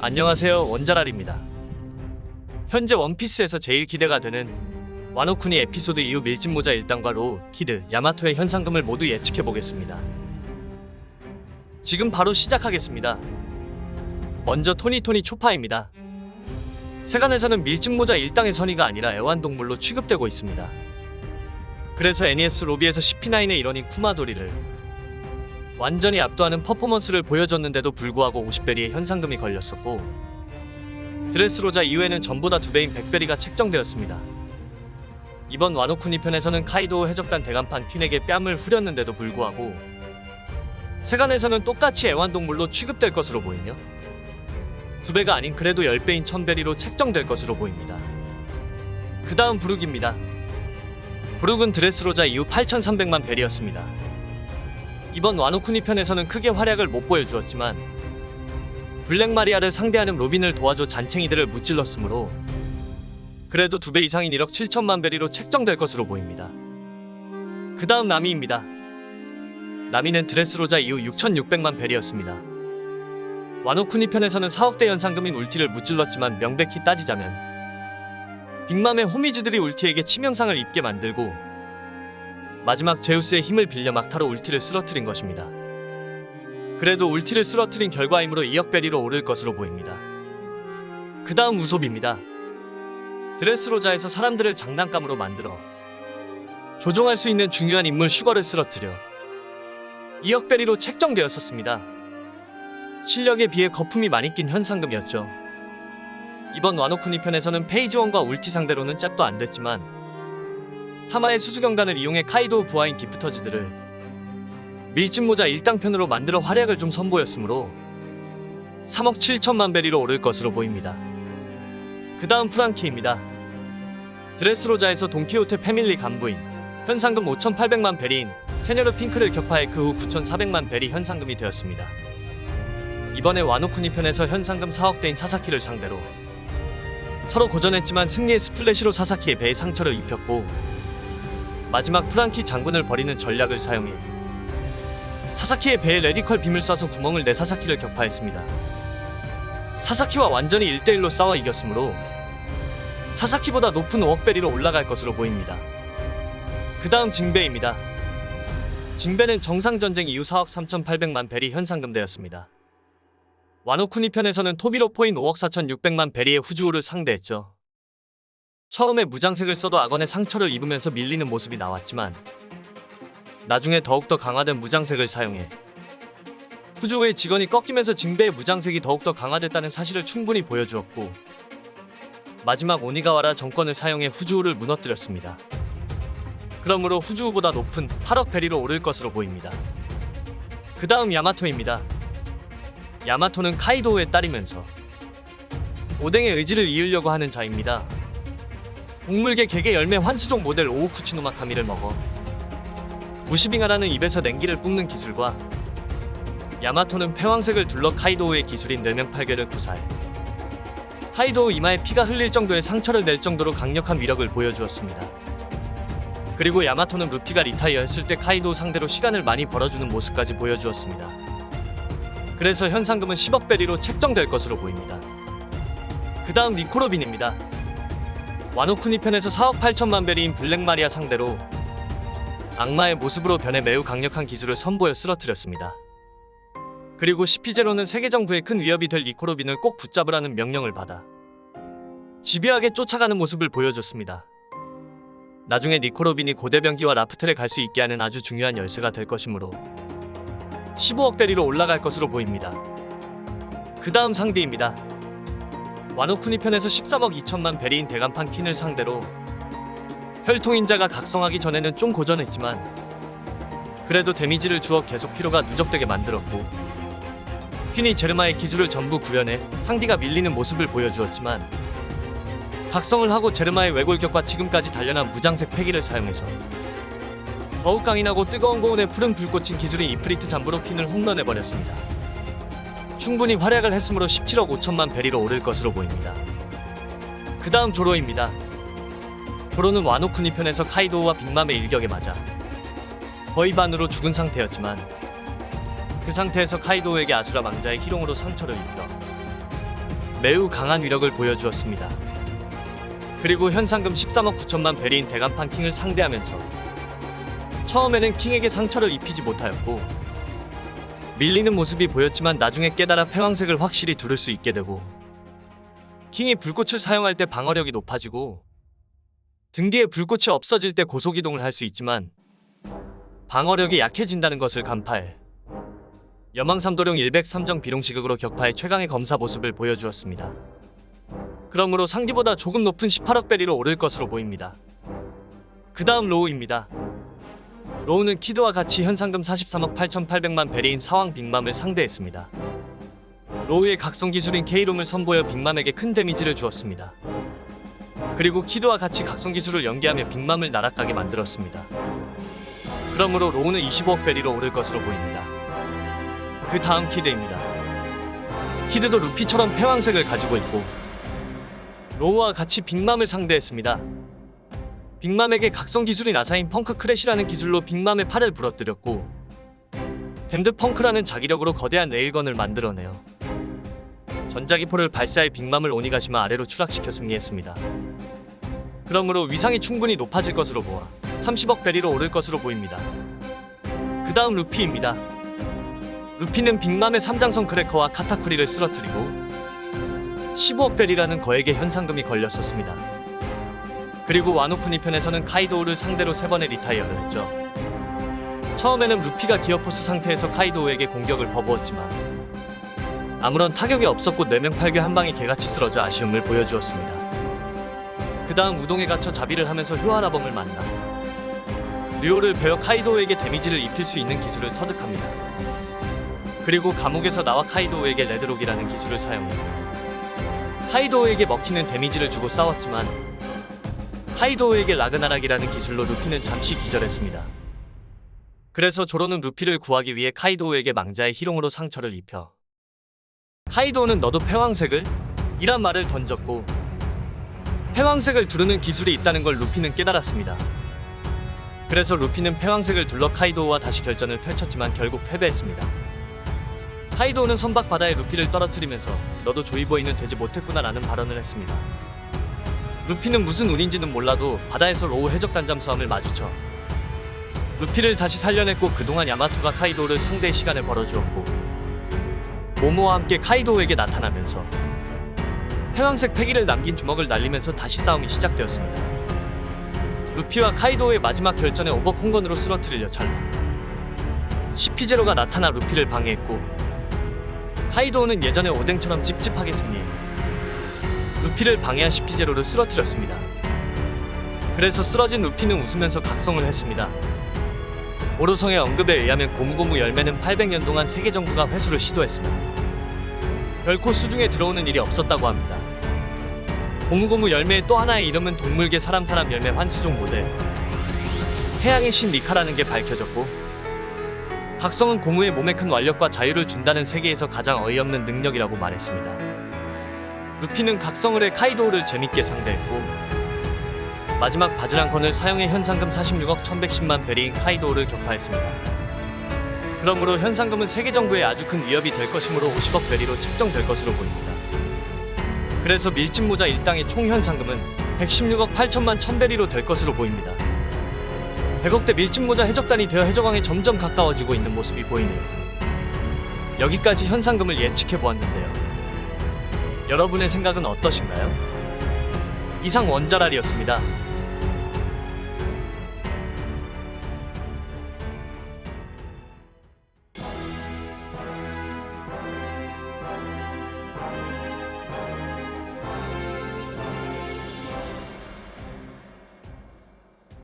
안녕하세요, 원자랄입니다. 현재 원피스에서 제일 기대가 되는 와노쿠니 에피소드 이후 밀짚모자 일당과 로, 키드, 야마토의 현상금을 모두 예측해보겠습니다. 지금 바로 시작하겠습니다. 먼저 토니토니 초파입니다. 세간에서는 밀짚모자 일당의 선의가 아니라 애완동물로 취급되고 있습니다. 그래서 NES 로비에서 CP9의 일원인 쿠마도리를 완전히 압도하는 퍼포먼스를 보여줬는데도 불구하고 50베리의 현상금이 걸렸었고, 드레스로자 이후에는 전보다 2배인 100베리가 책정되었습니다. 이번 와노쿠니 편에서는 카이도우 해적단 대간판 퀸에게 뺨을 후렸는데도 불구하고 세간에서는 똑같이 애완동물로 취급될 것으로 보이며 2배가 아닌 그래도 10배인 1000베리로 책정될 것으로 보입니다. 그 다음 브룩입니다. 브룩은 드레스로자 이후 8300만 베리였습니다. 이번 와노쿠니 편에서는 크게 활약을 못 보여주었지만 블랙마리아를 상대하는 로빈을 도와줘 잔챙이들을 무찔렀으므로 그래도 2배 이상인 1억 7천만 베리로 책정될 것으로 보입니다. 그 다음 나미입니다. 나미는 드레스로자 이후 6600만 베리였습니다. 와노쿠니 편에서는 4억대 현상금인 울티를 무찔렀지만 명백히 따지자면 빅맘의 호미즈들이 울티에게 치명상을 입게 만들고 마지막 제우스의 힘을 빌려 막타로 울티를 쓰러뜨린 것입니다. 그래도 울티를 쓰러뜨린 결과이므로 2억 베리로 오를 것으로 보입니다. 그 다음 우솝입니다. 드레스로자에서 사람들을 장난감으로 만들어 조종할 수 있는 중요한 인물 슈거를 쓰러뜨려 2억 베리로 책정되었었습니다. 실력에 비해 거품이 많이 낀 현상금이었죠. 이번 와노쿠니 편에서는 페이지원과 울티 상대로는 짭도 안 됐지만 타마의 수수경단을 이용해 카이도우 부하인 기프터즈들을 밀짚모자 일당편으로 만들어 활약을 좀 선보였으므로 3억 7천만 베리로 오를 것으로 보입니다. 그 다음 프랑키입니다. 드레스로자에서 돈키호테 패밀리 간부인 현상금 5,800만 베리인 세녀르 핑크를 격파해 그 후 9,400만 베리 현상금이 되었습니다. 이번에 와노쿠니 편에서 현상금 4억대인 사사키를 상대로 서로 고전했지만 승리의 스플래시로 사사키의 배에 상처를 입혔고 마지막 프랑키 장군을 버리는 전략을 사용해 사사키의 배에 레디컬 빔을 쏴서 구멍을 내 사사키를 격파했습니다. 사사키와 완전히 1대1로 싸워 이겼으므로 사사키보다 높은 5억 베리로 올라갈 것으로 보입니다. 그 다음 징베입니다. 징베는 정상전쟁 이후 4억 3,800만 베리 현상금되었습니다. 와노쿠니 편에서는 토비로 포인 5억 4,600만 베리의 후주우를 상대했죠. 처음에 무장색을 써도 악원의 상처를 입으면서 밀리는 모습이 나왔지만 나중에 더욱더 강화된 무장색을 사용해 후주우의 직원이 꺾이면서 징베의 무장색이 더욱더 강화됐다는 사실을 충분히 보여주었고 마지막 오니가와라 정권을 사용해 후주우를 무너뜨렸습니다. 그러므로 후주우보다 높은 8억 베리로 오를 것으로 보입니다. 그 다음 야마토입니다. 야마토는 카이도우의 딸이면서 오뎅의 의지를 이으려고 하는 자입니다. 곡물계 개개 열매 환수종 모델 오우쿠치노마카미를 먹어 무시빙하라는 입에서 냉기를 뿜는 기술과 야마토는 패왕색을 둘러 카이도우의 기술인 뇌명팔괴를 구사해 카이도우 이마에 피가 흘릴 정도의 상처를 낼 정도로 강력한 위력을 보여주었습니다. 그리고 야마토는 루피가 리타이어 했을 때 카이도우 상대로 시간을 많이 벌어주는 모습까지 보여주었습니다. 그래서 현상금은 10억 베리로 책정될 것으로 보입니다. 그 다음 니코로빈입니다. 와노쿠니 편에서 4억 8천만 베리인 블랙마리아 상대로 악마의 모습으로 변해 매우 강력한 기술을 선보여 쓰러뜨렸습니다. 그리고 CP0는 세계정부에 큰 위협이 될 니코로빈을 꼭 붙잡으라는 명령을 받아 집요하게 쫓아가는 모습을 보여줬습니다. 나중에 니코로빈이 고대병기와 라프텔에 갈 수 있게 하는 아주 중요한 열쇠가 될 것이므로 15억 베리로 올라갈 것으로 보입니다. 그 다음 상디입니다. 와노쿠니 편에서 13억 2천만 베리인 대간판 퀸을 상대로 혈통인자가 각성하기 전에는 좀 고전했지만 그래도 데미지를 주어 계속 피로가 누적되게 만들었고 퀸이 제르마의 기술을 전부 구현해 상디가 밀리는 모습을 보여주었지만 각성을 하고 제르마의 외골격과 지금까지 단련한 무장색 패기를 사용해서 더욱 강인하고 뜨거운 고온에 푸른 불꽃인 기술인 이프리트 잠부로 퀸을 홈런해버렸습니다. 충분히 활약을 했으므로 17억 5천만 베리로 오를 것으로 보입니다. 그 다음 조로입니다. 조로는 와노쿠니 편에서 카이도우와 빅맘의 일격에 맞아 거의 반으로 죽은 상태였지만 그 상태에서 카이도우에게 아수라 망자의 희롱으로 상처를 입혀 매우 강한 위력을 보여주었습니다. 그리고 현상금 13억 9천만 베리인 대간판 킹을 상대하면서 처음에는 킹에게 상처를 입히지 못하였고 밀리는 모습이 보였지만 나중에 깨달아 패왕색을 확실히 두를 수 있게 되고 킹이 불꽃을 사용할 때 방어력이 높아지고 등 뒤에 불꽃이 없어질 때 고속이동을 할 수 있지만 방어력이 약해진다는 것을 간파해 여망삼도룡 103정 비룡시극으로 격파해 최강의 검사 모습을 보여주었습니다. 그러므로 상기보다 조금 높은 18억 베리로 오를 것으로 보입니다. 그 다음 로우입니다. 로우는 키드와 같이 현상금 43억 8,800만 베리인 사왕 빅맘을 상대했습니다. 로우의 각성 기술인 K롬을 선보여 빅맘에게 큰 데미지를 주었습니다. 그리고 키드와 같이 각성 기술을 연계하며 빅맘을 날아가게 만들었습니다. 그러므로 로우는 25억 베리로 오를 것으로 보입니다. 그 다음 키드입니다. 키드도 루피처럼 패왕색을 가지고 있고 로우와 같이 빅맘을 상대했습니다. 빅맘에게 각성 기술인 아사인 펑크 크래시라는 기술로 빅맘의 팔을 부러뜨렸고 댐드 펑크라는 자기력으로 거대한 레일건을 만들어내요. 전자기포를 발사해 빅맘을 오니가시마 아래로 추락시켜 승리했습니다. 그러므로 위상이 충분히 높아질 것으로 보아 30억 베리로 오를 것으로 보입니다. 그 다음 루피입니다. 루피는 빅맘의 삼장성 크래커와 카타쿠리를 쓰러뜨리고 15억 베리라는 거액의 현상금이 걸렸었습니다. 그리고 와노쿠니 편에서는 카이도우를 상대로 3번의 리타이어를 했죠. 처음에는 루피가 기어포스 상태에서 카이도우에게 공격을 퍼부었지만 아무런 타격이 없었고 뇌명팔괴 한방이 개같이 쓰러져 아쉬움을 보여주었습니다. 그 다음 우동에 갇혀 자비를 하면서 효아라범을 만나 류오를 베어 카이도우에게 데미지를 입힐 수 있는 기술을 터득합니다. 그리고 감옥에서 나와 카이도우에게 레드록이라는 기술을 사용해 카이도우에게 먹히는 데미지를 주고 싸웠지만 카이도우에게 라그나락이라는 기술로 루피는 잠시 기절했습니다. 그래서 조로는 루피를 구하기 위해 카이도우에게 망자의 희롱으로 상처를 입혀 카이도우는 너도 패왕색을? 이란 말을 던졌고 패왕색을 두르는 기술이 있다는 걸 루피는 깨달았습니다. 그래서 루피는 패왕색을 둘러 카이도우와 다시 결전을 펼쳤지만 결국 패배했습니다. 카이도우는 선박 바다에 루피를 떨어뜨리면서 너도 조이보이는 되지 못했구나 라는 발언을 했습니다. 루피는 무슨 운인지는 몰라도 바다에서 로우 해적단 잠수함을 마주쳐 루피를 다시 살려냈고 그동안 야마토가 카이도우를 상대의 시간을 벌어주었고 모모와 함께 카이도우에게 나타나면서 패왕색 패기를 남긴 주먹을 날리면서 다시 싸움이 시작되었습니다. 루피와 카이도우의 마지막 결전에 오버콩건으로 쓰러뜨리려 찰나 시피제로가 나타나 루피를 방해했고 카이도우는 예전의 오뎅처럼 찝찝하게 승리해 루피를 방해한 시피제로를 쓰러뜨렸습니다. 그래서 쓰러진 루피는 웃으면서 각성을 했습니다. 오로성의 언급에 의하면 고무고무 열매는 800년 동안 세계 정부가 회수를 시도했으나 결코 수중에 들어오는 일이 없었다고 합니다. 고무고무 열매의 또 하나의 이름은 동물계 사람 열매 환수종 모델 해양의 신 리카라는 게 밝혀졌고 각성은 고무의 몸에 큰 완력과 자유를 준다는 세계에서 가장 어이없는 능력이라고 말했습니다. 루피는 각성을 해 카이도우를 재밌게 상대했고 마지막 바즈랑컨을 사용해 현상금 46억 1110만 베리인 카이도우를 격파했습니다. 그러므로 현상금은 세계 정부에 아주 큰 위협이 될 것이므로 50억 베리로 책정될 것으로 보입니다. 그래서 밀짚모자 일당의 총 현상금은 116억 8천만 1000베리로 될 것으로 보입니다. 100억대 밀짚모자 해적단이 되어 해적왕에 점점 가까워지고 있는 모습이 보이네요. 여기까지 현상금을 예측해보았는데요. 여러분의 생각은 어떠신가요? 이상 원자랄이었습니다.